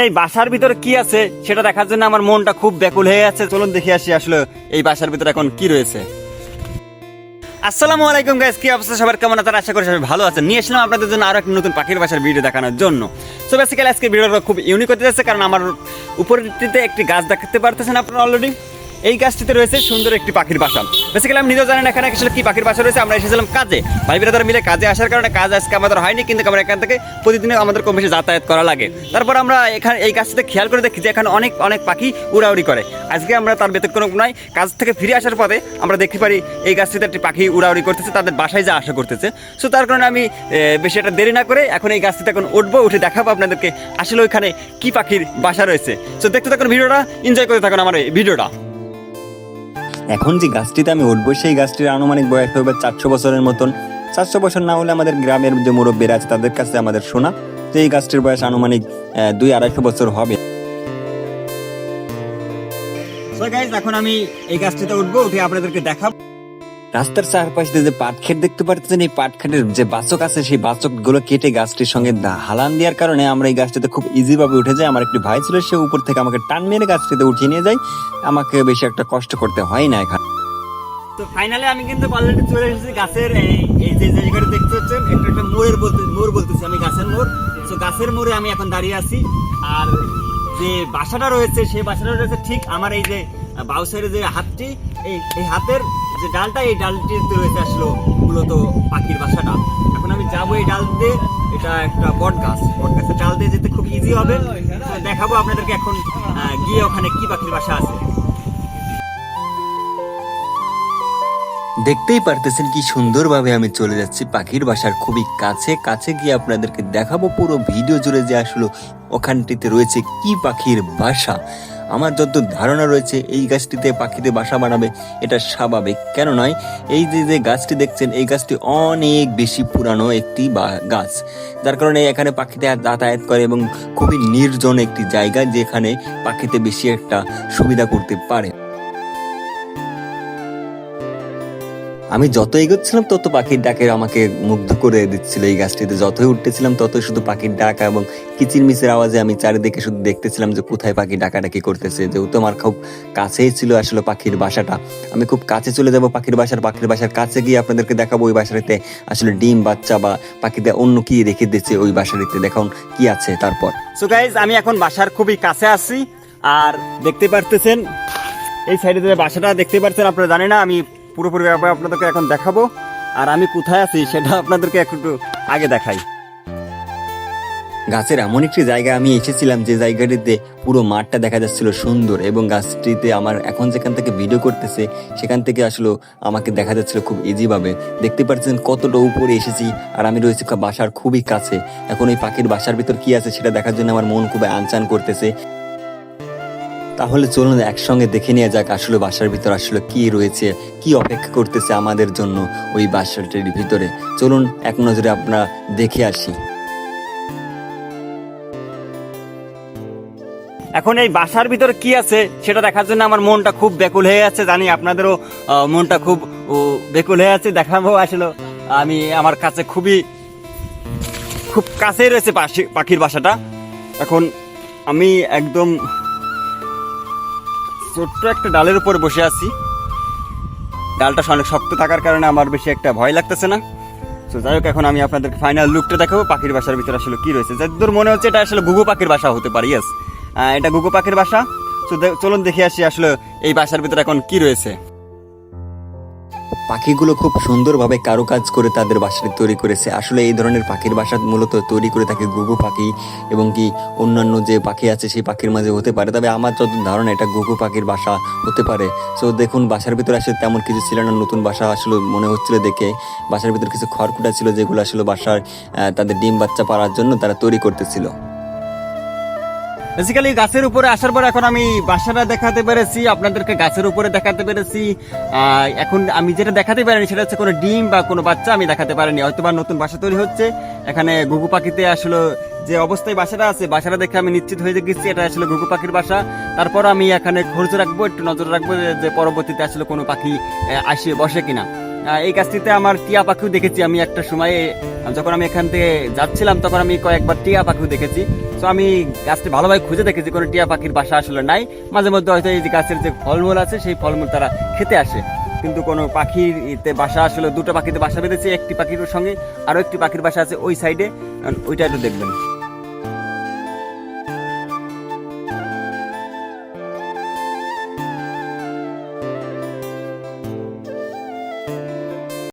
এই বাসার ভিতরে কি আছে সেটা দেখার জন্য আমার মনটা খুব ব্যাকুল হয়ে আছে। চলুন দেখে আসি আসলে এই বাসার ভিতরে এখন কি রয়েছে। আসসালামু আলাইকুম গাইস, কি অবস্থা সবার, কেমন আছেন? আশা করি সবাই ভালো আছেন। নিয়ে আসলাম আপনাদের জন্য আরো একটা নতুন পাখির বাসার ভিডিও দেখানোর জন্য। সো বেসিক্যালি আজকে ভিডিওটা খুব ইউনিক হতে যাচ্ছে, কারণ আমার উপরেতে একটি গাছ দেখতে পারতেছেন আপনারা অলরেডি। এই গাছটিতে রয়েছে সুন্দর একটি পাখির বাসা। বেসিক্যালি আমি নিজেও জানেন এখানে আসলে কি পাখির বাসা রয়েছে। আমরা এসেছিলাম কাজে, ভাই বিরাদার মিলে কাজে আসার কারণে কাজ আজকে আমাদের হয়নি, কিন্তু আমরা এখান থেকে প্রতিদিনে আমাদের কম বেশি যাতায়াত করা লাগে। তারপর আমরা এখানে এই গাছটিতে খেয়াল করে দেখি যে এখানে অনেক অনেক পাখি উড়াউড়ি করে। আজকে আমরা তার ব্যতিক্রম নয়, কাজ থেকে ফিরে আসার পথে আমরা দেখতে পারি এই গাছটিতে একটি পাখি উড়াউড়ি করতেছে, তাদের বাসায় যা আশা করতেছে। সো তার কারণে আমি বেশি একটা দেরি না করে এখন এই গাছটিতে এখন উঠবো, উঠে দেখাবো আপনাদেরকে আসলে ওইখানে কি পাখির বাসা রয়েছে। সো দেখতে থাকুন ভিডিওটা, এনজয় করতে থাকুন আমার এই ভিডিওটা। এখন যে গাছটিতে আমি উঠবো সেই গাছটির আনুমানিক বয়স হবে 400 বছরের মতন। 400 বছর না হলে আমাদের গ্রামের যে মুরব্বীরা আছে তাদের কাছে আমাদের শোনা যে এই গাছটির বয়স আনুমানিক 200-250 বছর হবে। সো গাইস, এখন আমি এই গাছটিতে উঠবো, উঠে আপনাদেরকে দেখাবো। রাস্তার চারপাশ দিয়ে যে পাট ক্ষেত দেখতে পাচ্ছেন, এই পাট ক্ষেতের যে বাচক আছে সেই বাচক গুলো কেটে গাছটির সঙ্গে হালান দেওয়ার কারণে আমরা এই গাছটিতে খুব ইজি ভাবে উঠে যাই। আমার একটি ভাই ছিল, সে উপর থেকে আমাকে টান মেরে গাছটিতে উঠিয়ে নিয়ে যায়, আমাকে বেশি একটা কষ্ট করতে হয় না এখানে। তো ফাইনালি আমি কিন্তু অলরেডি চলে এসেছি গাছের এই যে জায়গাটা দেখতে পাচ্ছেন, একটা মোড় বলতেছি আমি, গাছের মোড়। তো গাছের মোড়ে আমি এখন দাঁড়িয়ে আছি। আর যে বাসাটা রয়েছে সেই বাসাটা রয়েছে ঠিক আমার এই যে বাউ সাইডে যে হাতটি, এই হাতের যে ডালটা, এই ডালটিতে রয়েছে আসলে মূলত পাখির বাসাটা। এখন আমি যাবো এই ডাল দিয়ে, এটা একটা বট গাছের ডাল দিয়ে যেতে খুব ইজি হবে। দেখাবো আপনাদেরকে এখন গিয়ে ওখানে কি পাখির বাসা আছে। দেখতেই পারতেছেন কি সুন্দরভাবে আমি চলে যাচ্ছি পাখির বাসার খুবই কাছে গিয়ে আপনাদেরকে দেখাবো পুরো ভিডিও জুড়ে যে আসলে ওখানটিতে রয়েছে কি পাখির বাসা। আমার যত ধারণা রয়েছে এই গাছটিতে পাখিতে বাসা বানাবে, এটা স্বাভাবিক, কেন নয়। এই যে গাছটি দেখছেন, এই গাছটি অনেক বেশি পুরানো একটি গাছ, যার কারণে এখানে পাখিতে যাতায়াত করে এবং খুবই নির্জন একটি জায়গা, যেখানে পাখিতে বেশি একটা সুবিধা করতে পারে। আমি যত এগোচ্ছিলাম তত পাখির ডাকে আমাকে মুগ্ধ করে দিচ্ছিল। এই গাছটিতে যতই উঠতেছিলাম ততই শুধু পাখির ডাকা এবং কিচিরমিচির আওয়াজে আমি চারিদিকে শুধু দেখতেছিলাম যে কোথায় পাখি ডাকাডাকি করতেছে। যেহেতু আমার খুব কাছেই ছিল আসলে পাখির বাসাটা, আমি খুব কাছে চলে যাব পাখির বাসার কাছে গিয়ে আপনাদেরকে দেখাবো ওই বাসাটিতে আসলে ডিম বাচ্চা বা পাখিতে অন্য কি রেখে দিচ্ছে ওই বাসাটিতে, দেখান কি আছে তারপর। সো গাইজ, আমি এখন বাসার খুবই কাছে আছি। আর দেখতে পারতেছেন এই সাইডে যে বাসাটা দেখতে পাচ্ছেন আপনারা, জানি না, আমি পুরোপুরি ব্যাপারে আপনাদেরকে এখন দেখাবো। আর আমি কোথায় আছি সেটা আপনাদেরকে একটু আগে দেখাই। গাছের এমন একটি জায়গায় আমি এসেছিলাম যে জায়গাটিতে পুরো মাঠটা দেখা যাচ্ছিল সুন্দর, এবং গাছটিতে আমার এখন যেখান থেকে ভিডিও করতেছে সেখান থেকে আসলে আমাকে দেখা যাচ্ছিল খুব ইজি ভাবে। দেখতে পাচ্ছেন কতটা উপরে এসেছি, আর আমি রয়েছি বাসার খুবই কাছে। এখন এই পাখির বাসার ভিতর কি আছে সেটা দেখার জন্য আমার মন খুব আনচান করতেছে। তাহলে চলুন একসঙ্গে দেখে নিয়ে যাক আসলে বাসার ভিতর আসলে কি রয়েছে, কি অপেক্ষা করতেছে আমাদের জন্য ওই বাসাটির ভিতরে। চলুন এক নজরে আপনারা দেখে আসি। এখন এই বাসার ভিতরে কি আছে সেটা দেখার জন্য আমার মনটা খুব ব্যাকুল হয়ে আছে, জানি আপনাদেরও মনটা খুব ব্যাকুল হয়ে আছে। দেখাবো আসলে আমি আমার কাছে খুব কাছেই রয়েছে পাখির বাসাটা। এখন আমি একদম ছোট্ট একটা ডালের উপর বসে আছি। ডালটা অনেক শক্ত থাকার কারণে আমার বেশি একটা ভয় লাগতেছে না। তো যাই হোক, এখন আমি আপনাদেরকে ফাইনাল লুকটা দেখাবো পাখির বাসার ভিতরে আসলে কি রয়েছে। যতদূর মনে হচ্ছে এটা আসলে ঘুঘু পাখির বাসা হতে পারে। ইয়েস, এটা ঘুঘু পাখির বাসা। তো চলুন দেখে আসি আসলে এই বাসার ভিতরে এখন কি রয়েছে। পাখিগুলো খুব সুন্দরভাবে কারুকাজ করে তাদের বাসাটি তৈরি করেছে। আসলে এই ধরনের পাখির বাসা মূলত তৈরি করে থাকে ঘুঘু পাখি, এবং কি অন্যান্য যে পাখি আছে সেই পাখির মাঝে হতে পারে, তবে আমার যত ধারণা এটা ঘুঘু পাখির বাসা হতে পারে। সো দেখুন, বাসার ভিতরে আসলে তেমন কিছু ছিল না, নতুন বাসা আসলে মনে হচ্ছিল দেখে। বাসার ভিতরে কিছু খড়কুটা ছিল যেগুলো আসলে বাসার তাদের ডিম বাচ্চা পাড়ার জন্য তারা তৈরি করতেছিল। বেসিক্যালি গাছের উপরে আসার পর এখন আমি বাসাটা দেখাতে পেরেছি আপনাদেরকে, গাছের উপরে দেখাতে পেরেছি। এখন আমি যেটা দেখাতে পারিনি সেটা হচ্ছে কোনো ডিম বা কোনো বাচ্চা আমি দেখাতে পারিনি। হয়তো বা নতুন বাসা তৈরি হচ্ছে এখানে ঘুঘু পাখিতে। আসলে যে অবস্থায় বাসাটা আছে, বাসাটা দেখে আমি নিশ্চিত হয়ে গেছি এটা আসলে ঘুঘু পাখির বাসা। তারপর আমি এখানে খোঁজ রাখবো, একটু নজর রাখবো যে পরবর্তীতে আসলে কোনো পাখি আসে বসে কিনা। এই গাছটিতে আমার টিয়া পাখিও দেখেছি আমি একটা সময়ে, যখন আমি এখান থেকে যাচ্ছিলাম তখন আমি কয়েকবার টিয়া পাখিও দেখেছি। তো আমি গাছটি ভালোভাবে খুঁজে দেখেছি কোনো টিয়া পাখির বাসা আসলে নাই। মাঝে মধ্যে হয়তো এই যে গাছের যে ফলমূল আছে সেই ফলমূল তারা খেতে আসে, কিন্তু কোনো পাখির বাসা আসলে দুটো পাখিতে বাসা বেঁধেছে, একটি পাখির সঙ্গে আরো একটি পাখির বাসা আছে ওই সাইডে, ওইটা একটু দেখবেন।